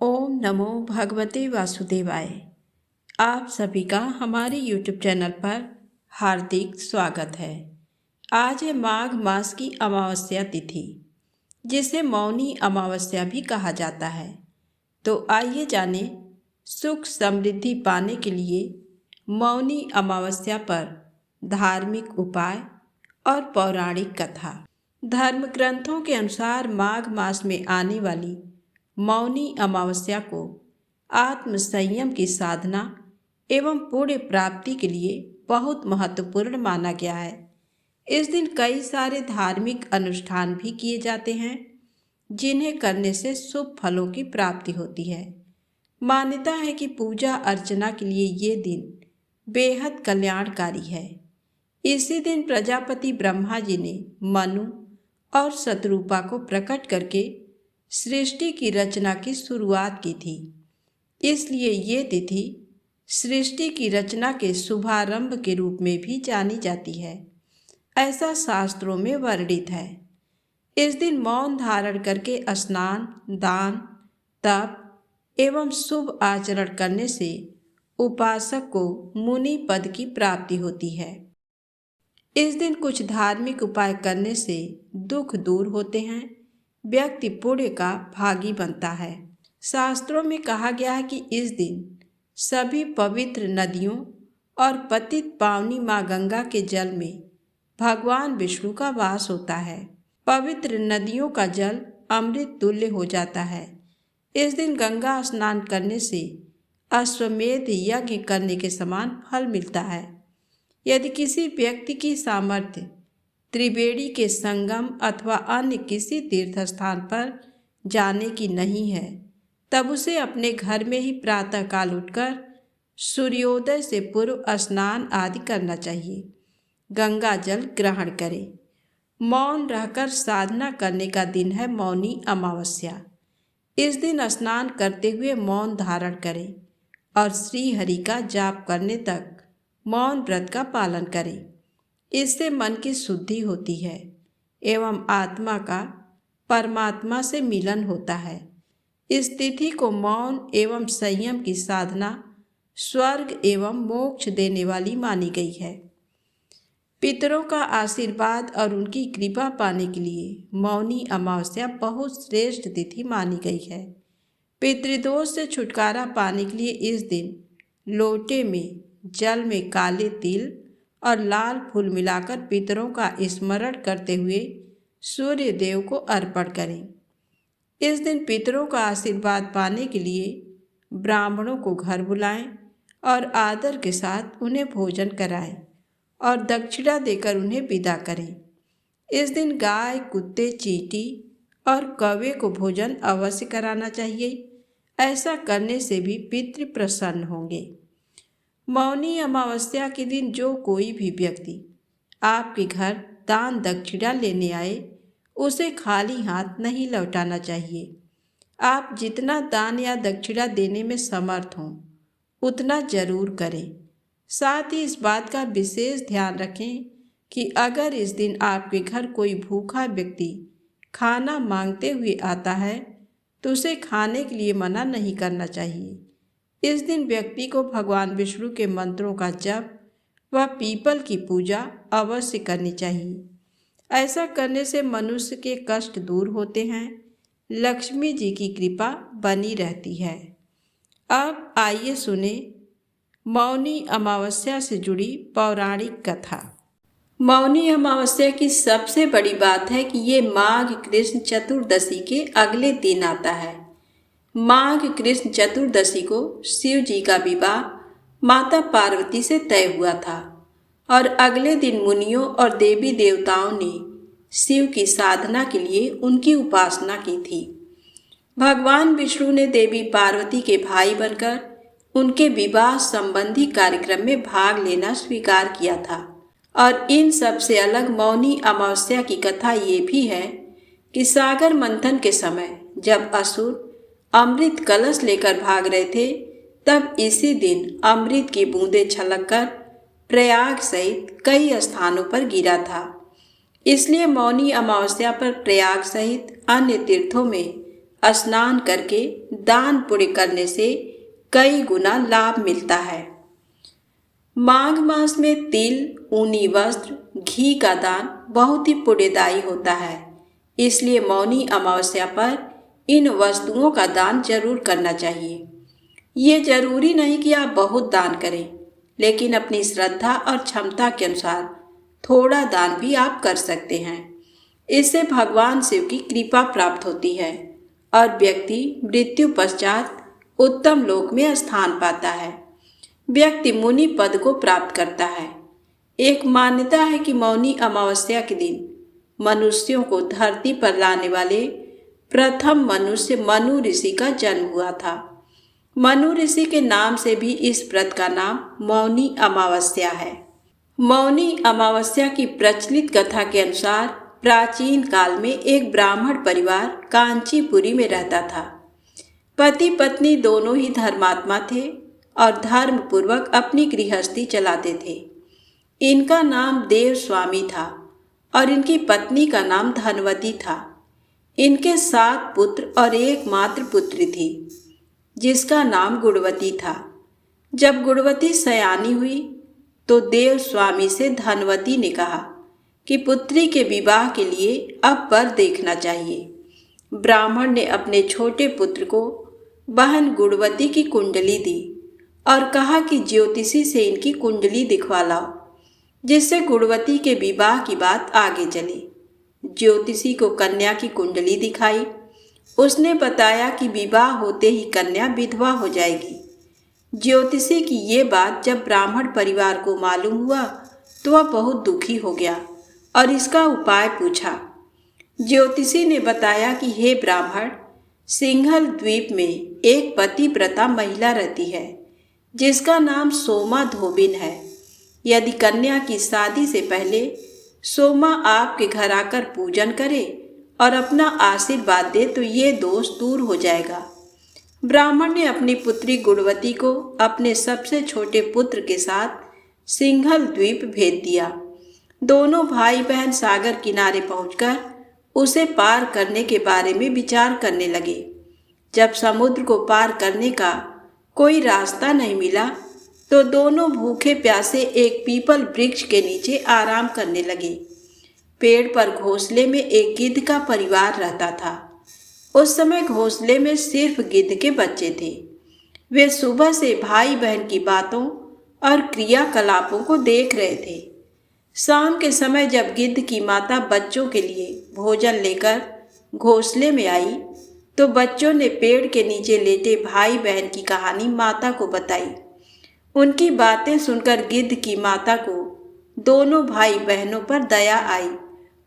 ओम नमो भगवते वासुदेवाय। आप सभी का हमारे YouTube चैनल पर हार्दिक स्वागत है। आज है माघ मास की अमावस्या तिथि, जिसे मौनी अमावस्या भी कहा जाता है। तो आइए जाने सुख समृद्धि पाने के लिए मौनी अमावस्या पर धार्मिक उपाय और पौराणिक कथा। धर्म ग्रंथों के अनुसार माघ मास में आने वाली मौनी अमावस्या को आत्म संयम की साधना एवं पुण्य प्राप्ति के लिए बहुत महत्वपूर्ण माना गया है। इस दिन कई सारे धार्मिक अनुष्ठान भी किए जाते हैं, जिन्हें करने से शुभ फलों की प्राप्ति होती है। मान्यता है कि पूजा अर्चना के लिए ये दिन बेहद कल्याणकारी है। इसी दिन प्रजापति ब्रह्मा जी ने मनु और शतरूपा को प्रकट करके सृष्टि की रचना की शुरुआत की थी। इसलिए ये तिथि सृष्टि की रचना के शुभारंभ के रूप में भी जानी जाती है, ऐसा शास्त्रों में वर्णित है। इस दिन मौन धारण करके स्नान, दान, तप एवं शुभ आचरण करने से उपासक को मुनि पद की प्राप्ति होती है। इस दिन कुछ धार्मिक उपाय करने से दुख दूर होते हैं, व्यक्ति पुण्य का भागी बनता है। शास्त्रों में कहा गया है कि इस दिन सभी पवित्र नदियों और पतित पावनी माँ गंगा के जल में भगवान विष्णु का वास होता है। पवित्र नदियों का जल अमृत तुल्य हो जाता है। इस दिन गंगा स्नान करने से अश्वमेध यज्ञ करने के समान फल मिलता है। यदि किसी व्यक्ति की सामर्थ्य त्रिवेणी के संगम अथवा अन्य किसी तीर्थ स्थान पर जाने की नहीं है, तब उसे अपने घर में ही प्रातःकाल उठकर सूर्योदय से पूर्व स्नान आदि करना चाहिए। गंगा जल ग्रहण करें। मौन रहकर साधना करने का दिन है मौनी अमावस्या। इस दिन स्नान करते हुए मौन धारण करें और श्री हरि का जाप करने तक मौन व्रत का पालन करें। इससे मन की शुद्धि होती है एवं आत्मा का परमात्मा से मिलन होता है। इस तिथि को मौन एवं संयम की साधना स्वर्ग एवं मोक्ष देने वाली मानी गई है। पितरों का आशीर्वाद और उनकी कृपा पाने के लिए मौनी अमावस्या बहुत श्रेष्ठ तिथि मानी गई है। पितृदोष से छुटकारा पाने के लिए इस दिन लोटे में जल में काले तिल और लाल फूल मिलाकर पितरों का स्मरण करते हुए सूर्य देव को अर्पण करें। इस दिन पितरों का आशीर्वाद पाने के लिए ब्राह्मणों को घर बुलाएं और आदर के साथ उन्हें भोजन कराएं और दक्षिणा देकर उन्हें विदा करें। इस दिन गाय, कुत्ते, चींटी और कौवे को भोजन अवश्य कराना चाहिए। ऐसा करने से भी पितृ प्रसन्न होंगे। मौनी अमावस्या के दिन जो कोई भी व्यक्ति आपके घर दान दक्षिणा लेने आए, उसे खाली हाथ नहीं लौटाना चाहिए। आप जितना दान या दक्षिणा देने में समर्थ हों, उतना जरूर करें। साथ ही इस बात का विशेष ध्यान रखें कि अगर इस दिन आपके घर कोई भूखा व्यक्ति खाना मांगते हुए आता है, तो उसे खाने के लिए मना नहीं करना चाहिए। इस दिन व्यक्ति को भगवान विष्णु के मंत्रों का जप व पीपल की पूजा अवश्य करनी चाहिए। ऐसा करने से मनुष्य के कष्ट दूर होते हैं, लक्ष्मी जी की कृपा बनी रहती है। अब आइए सुने मौनी अमावस्या से जुड़ी पौराणिक कथा। मौनी अमावस्या की सबसे बड़ी बात है कि ये माघ कृष्ण चतुर्दशी के अगले दिन आता है। माघ कृष्ण चतुर्दशी को शिव जी का विवाह माता पार्वती से तय हुआ था और अगले दिन मुनियों और देवी देवताओं ने शिव की साधना के लिए उनकी उपासना की थी। भगवान विष्णु ने देवी पार्वती के भाई बनकर उनके विवाह संबंधी कार्यक्रम में भाग लेना स्वीकार किया था। और इन सबसे अलग मौनी अमावस्या की कथा ये भी है कि सागर मंथन के समय जब असुर अमृत कलश लेकर भाग रहे थे, तब इसी दिन अमृत की बूंदें छलककर प्रयाग सहित कई स्थानों पर गिरा था। इसलिए मौनी अमावस्या पर प्रयाग सहित अन्य तीर्थों में स्नान करके दान पुण्य करने से कई गुना लाभ मिलता है। माघ मास में तिल, ऊनी वस्त्र, घी का दान बहुत ही पुण्यदायी होता है। इसलिए मौनी अमावस्या पर इन वस्तुओं का दान जरूर करना चाहिए। ये जरूरी नहीं कि आप बहुत दान करें, लेकिन अपनी श्रद्धा और क्षमता के अनुसार थोड़ा दान भी आप कर सकते हैं। इससे भगवान शिव की कृपा प्राप्त होती है और व्यक्ति मृत्यु पश्चात उत्तम लोक में स्थान पाता है। व्यक्ति मुनि पद को प्राप्त करता है। एक मान्यता है कि मौनी अमावस्या के दिन मनुष्यों को धरती पर लाने वाले प्रथम मनुष्य मनु ऋषि का जन्म हुआ था। मनु ऋषि के नाम से भी इस व्रत का नाम मौनी अमावस्या है। मौनी अमावस्या की प्रचलित कथा के अनुसार प्राचीन काल में एक ब्राह्मण परिवार कांचीपुरी में रहता था। पति पत्नी दोनों ही धर्मात्मा थे और धर्म पूर्वक अपनी गृहस्थी चलाते थे। इनका नाम देव स्वामी था और इनकी पत्नी का नाम धनवती था। इनके 7 पुत्र और एकमात्र पुत्री थी जिसका नाम गुणवती था। जब गुणवती सयानी हुई तो देव स्वामी से धनवती ने कहा कि पुत्री के विवाह के लिए अब वर देखना चाहिए। ब्राह्मण ने अपने छोटे पुत्र को बहन गुणवती की कुंडली दी और कहा कि ज्योतिषी से इनकी कुंडली दिखवा लाओ, जिससे गुणवती के विवाह की बात आगे चली। ज्योतिषी को कन्या की कुंडली दिखाई। उसने बताया कि विवाह होते ही कन्या विधवा हो जाएगी। ज्योतिषी की ये बात जब ब्राह्मण परिवार को मालूम हुआ तो वह बहुत दुखी हो गया और इसका उपाय पूछा। ज्योतिषी ने बताया कि हे ब्राह्मण, सिंघल द्वीप में एक पतिव्रता महिला रहती है जिसका नाम सोमा धोबिन है। यदि कन्या की शादी से पहले सोमा आपके घर आकर पूजन करे और अपना आशीर्वाद दे तो ये दोष दूर हो जाएगा। ब्राह्मण ने अपनी पुत्री गुणवती को अपने सबसे छोटे पुत्र के साथ सिंघल द्वीप भेज दिया। दोनों भाई बहन सागर किनारे पहुंचकर उसे पार करने के बारे में विचार करने लगे। जब समुद्र को पार करने का कोई रास्ता नहीं मिला तो दोनों भूखे प्यासे एक पीपल वृक्ष के नीचे आराम करने लगे। पेड़ पर घोंसले में एक गिद्ध का परिवार रहता था। उस समय घोंसले में सिर्फ गिद्ध के बच्चे थे। वे सुबह से भाई बहन की बातों और क्रियाकलापों को देख रहे थे। शाम के समय जब गिद्ध की माता बच्चों के लिए भोजन लेकर घोंसले में आई तो बच्चों ने पेड़ के नीचे लेटे भाई बहन की कहानी माता को बताई। उनकी बातें सुनकर गिद्ध की माता को दोनों भाई बहनों पर दया आई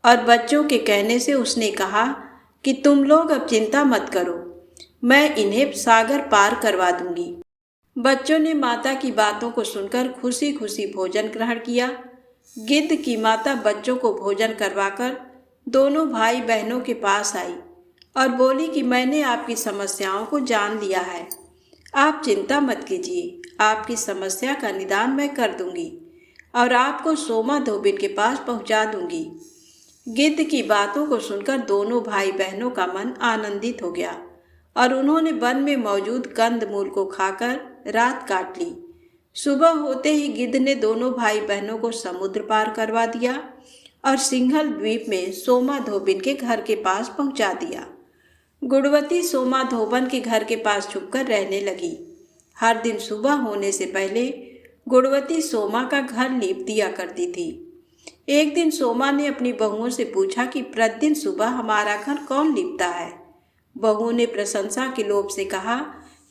और बच्चों के कहने से उसने कहा कि तुम लोग अब चिंता मत करो, मैं इन्हें सागर पार करवा दूंगी। बच्चों ने माता की बातों को सुनकर खुशी खुशी भोजन ग्रहण किया। गिद्ध की माता बच्चों को भोजन करवाकर दोनों भाई बहनों के पास आई और बोली कि मैंने आपकी समस्याओं को जान लिया है, आप चिंता मत कीजिए, आपकी समस्या का निदान मैं कर दूंगी और आपको सोमा धोबिन के पास पहुंचा दूंगी। गिद्ध की बातों को सुनकर दोनों भाई बहनों का मन आनंदित हो गया और उन्होंने वन में मौजूद कंदमूल को खाकर रात काट ली। सुबह होते ही गिद्ध ने दोनों भाई बहनों को समुद्र पार करवा दिया और सिंघल द्वीप में सोमा धोबिन के घर के पास पहुंचा दिया। गुणवती सोमा धोबन के घर के पास छुपकर रहने लगी। हर दिन सुबह होने से पहले गुणवती सोमा का घर लीप दिया करती थी। एक दिन सोमा ने अपनी बहुओं से पूछा कि प्रतिदिन सुबह हमारा घर कौन लीपता है। बहुओं ने प्रशंसा के लोभ से कहा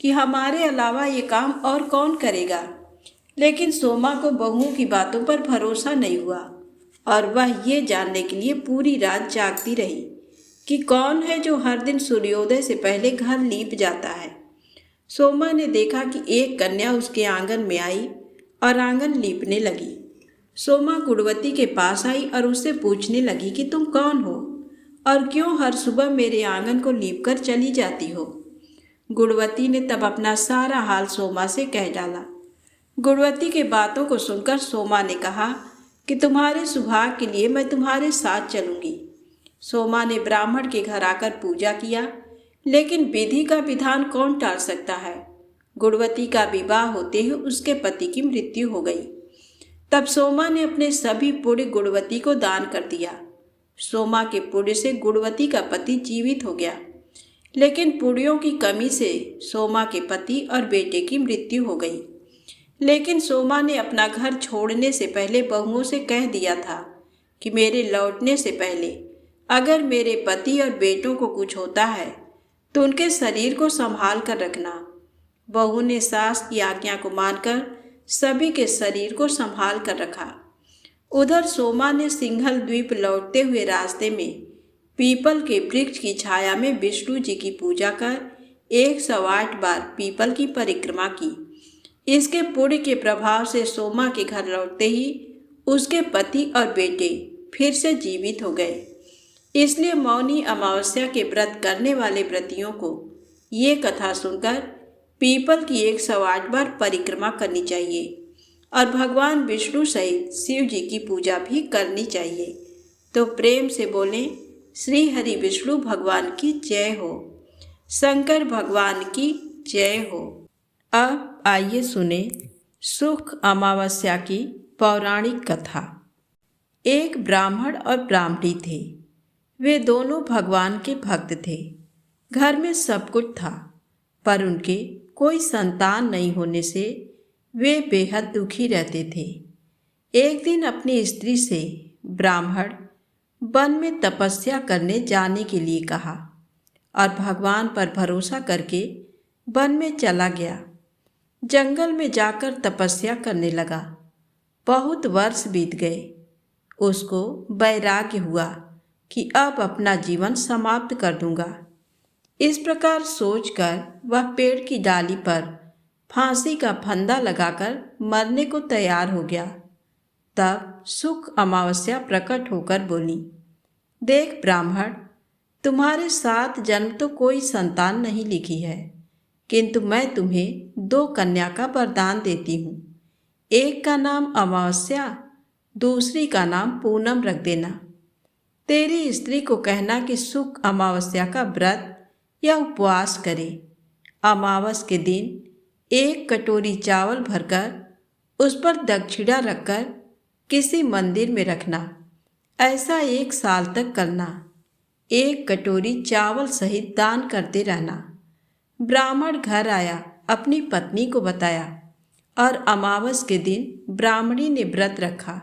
कि हमारे अलावा ये काम और कौन करेगा। लेकिन सोमा को बहुओं की बातों पर भरोसा नहीं हुआ और वह ये जानने के लिए पूरी रात जागती रही कि कौन है जो हर दिन सूर्योदय से पहले घर लीप जाता है। सोमा ने देखा कि एक कन्या उसके आंगन में आई और आंगन लीपने लगी। सोमा गुणवती के पास आई और उससे पूछने लगी कि तुम कौन हो और क्यों हर सुबह मेरे आंगन को लीप कर चली जाती हो। गुणवती ने तब अपना सारा हाल सोमा से कह डाला। गुणवती के बातों को सुनकर सोमा ने कहा कि तुम्हारे सुहाग के लिए मैं तुम्हारे साथ चलूंगी। सोमा ने ब्राह्मण के घर आकर पूजा किया। लेकिन विधि का विधान कौन टाल सकता है। गुणवती का विवाह होते ही उसके पति की मृत्यु हो गई। तब सोमा ने अपने सभी पुण्य गुणवती को दान कर दिया। सोमा के पुण्य से गुणवती का पति जीवित हो गया, लेकिन पुण्यों की कमी से सोमा के पति और बेटे की मृत्यु हो गई। लेकिन सोमा ने अपना घर छोड़ने से पहले बहुओं से कह दिया था कि मेरे लौटने से पहले अगर मेरे पति और बेटों को कुछ होता है तो उनके शरीर को संभाल कर रखना। बहू ने सास की आज्ञा को मानकर सभी के शरीर को संभाल कर रखा। उधर सोमा ने सिंघल द्वीप लौटते हुए रास्ते में पीपल के वृक्ष की छाया में विष्णु जी की पूजा कर 108 बार पीपल की परिक्रमा की। इसके पुण्य के प्रभाव से सोमा के घर लौटते ही उसके पति और बेटे फिर से जीवित हो गए। इसलिए मौनी अमावस्या के व्रत करने वाले व्रतियों को ये कथा सुनकर पीपल की 108 बार परिक्रमा करनी चाहिए और भगवान विष्णु सहित शिव जी की पूजा भी करनी चाहिए। तो प्रेम से बोलें, श्री हरि विष्णु भगवान की जय हो, शंकर भगवान की जय हो। अब आइए सुने सुख अमावस्या की पौराणिक कथा। एक ब्राह्मण और ब्राह्मणी थे। वे दोनों भगवान के भक्त थे। घर में सब कुछ था, पर उनके कोई संतान नहीं होने से वे बेहद दुखी रहते थे। एक दिन अपनी स्त्री से ब्राह्मण वन में तपस्या करने जाने के लिए कहा और भगवान पर भरोसा करके वन में चला गया। जंगल में जाकर तपस्या करने लगा। बहुत वर्ष बीत गए। उसको वैराग्य हुआ कि अब अपना जीवन समाप्त कर दूंगा। इस प्रकार सोचकर वह पेड़ की डाली पर फांसी का फंदा लगाकर मरने को तैयार हो गया। तब सुख अमावस्या प्रकट होकर बोली, देख ब्राह्मण, तुम्हारे 7 जन्म तो कोई संतान नहीं लिखी है, किंतु मैं तुम्हें 2 कन्या का वरदान देती हूँ। एक का नाम अमावस्या, दूसरी का नाम पूनम रख देना। तेरी स्त्री को कहना कि सुख अमावस्या का व्रत या उपवास करे। अमावस के दिन 1 कटोरी चावल भरकर उस पर दक्षिणा रखकर किसी मंदिर में रखना। ऐसा 1 साल तक करना। 1 कटोरी चावल सहित दान करते रहना। ब्राह्मण घर आया, अपनी पत्नी को बताया और अमावस के दिन ब्राह्मणी ने व्रत रखा।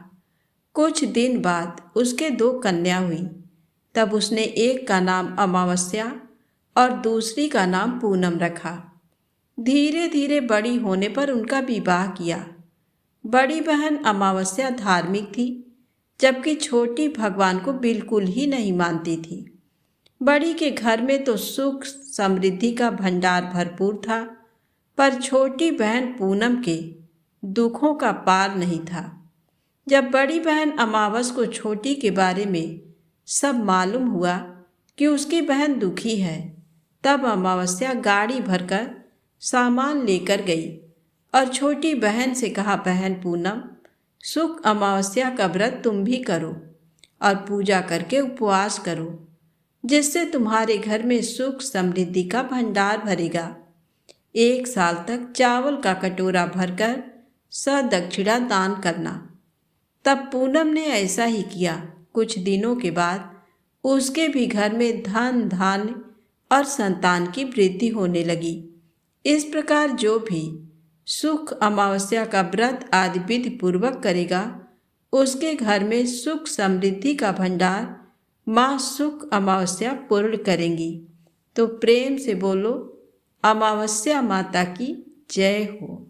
कुछ दिन बाद उसके 2 कन्या हुई। तब उसने एक का नाम अमावस्या और दूसरी का नाम पूनम रखा। धीरे धीरे बड़ी होने पर उनका विवाह किया। बड़ी बहन अमावस्या धार्मिक थी, जबकि छोटी भगवान को बिल्कुल ही नहीं मानती थी। बड़ी के घर में तो सुख समृद्धि का भंडार भरपूर था, पर छोटी बहन पूनम के दुखों का पार नहीं था। जब बड़ी बहन अमावस को छोटी के बारे में सब मालूम हुआ कि उसकी बहन दुखी है, तब अमावस्या गाड़ी भरकर सामान लेकर गई और छोटी बहन से कहा, बहन पूनम, सुख अमावस्या का व्रत तुम भी करो और पूजा करके उपवास करो, जिससे तुम्हारे घर में सुख समृद्धि का भंडार भरेगा। 1 साल तक चावल का कटोरा भरकर सदक्षिणा दान करना। तब पूनम ने ऐसा ही किया। कुछ दिनों के बाद उसके भी घर में धन धान्य और संतान की वृद्धि होने लगी। इस प्रकार जो भी सुख अमावस्या का व्रत आदि विधि पूर्वक करेगा, उसके घर में सुख समृद्धि का भंडार माँ सुख अमावस्या पूर्ण करेंगी। तो प्रेम से बोलो, अमावस्या माता की जय हो।